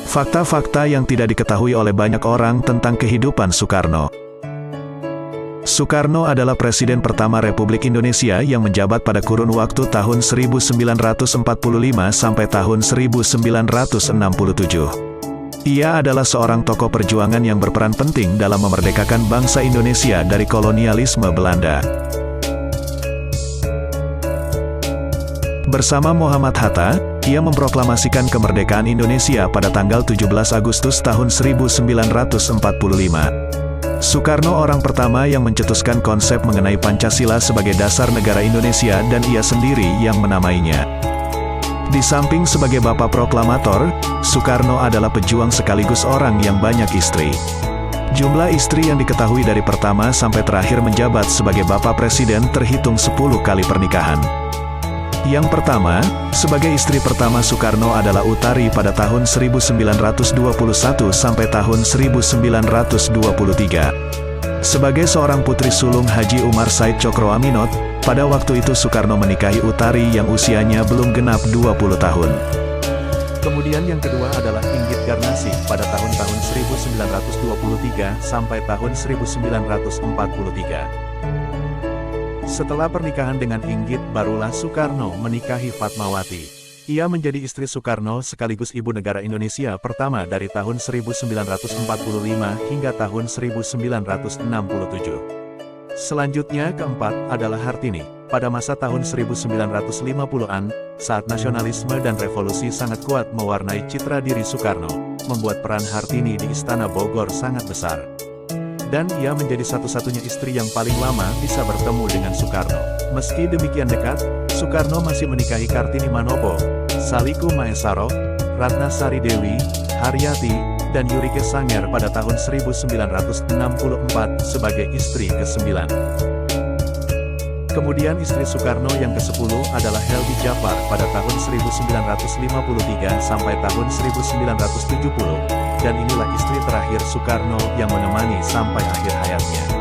Fakta-fakta yang tidak diketahui oleh banyak orang tentang kehidupan Soekarno. Soekarno adalah Presiden pertama Republik Indonesia yang menjabat pada kurun waktu tahun 1945 sampai tahun 1967. Ia adalah seorang tokoh perjuangan yang berperan penting dalam memerdekakan bangsa Indonesia dari kolonialisme Belanda. Bersama Muhammad Hatta, ia memproklamasikan kemerdekaan Indonesia pada tanggal 17 Agustus tahun 1945. Soekarno orang pertama yang mencetuskan konsep mengenai Pancasila sebagai dasar negara Indonesia dan ia sendiri yang menamainya. Di samping sebagai bapak proklamator, Soekarno adalah pejuang sekaligus orang yang banyak istri. Jumlah istri yang diketahui dari pertama sampai terakhir menjabat sebagai bapak presiden terhitung 10 kali pernikahan. Yang pertama, sebagai istri pertama Soekarno adalah Utari pada tahun 1921 sampai tahun 1923. Sebagai seorang putri sulung Haji Umar Said Cokroaminot, pada waktu itu Soekarno menikahi Utari yang usianya belum genap 20 tahun. Kemudian yang kedua adalah Inggit Garnasih pada tahun-tahun 1923 sampai tahun 1943. Setelah pernikahan dengan Inggit, barulah Soekarno menikahi Fatmawati. Ia menjadi istri Soekarno sekaligus ibu negara Indonesia pertama dari tahun 1945 hingga tahun 1967. Selanjutnya keempat adalah Hartini. Pada masa tahun 1950-an, saat nasionalisme dan revolusi sangat kuat mewarnai citra diri Soekarno, membuat peran Hartini di Istana Bogor sangat besar. Dan ia menjadi satu-satunya istri yang paling lama bisa bertemu dengan Soekarno. Meski demikian dekat, Soekarno masih menikahi Kartini Manopo, Saliku Maesaro, Ratna Sari Dewi, Haryati, dan Yurike Sanger pada tahun 1964 sebagai istri ke-9. Kemudian istri Soekarno yang ke-10 adalah Heldi Jafar pada tahun 1953 sampai tahun 1970, dan inilah istri terakhir Soekarno yang menemani sampai akhir hayatnya.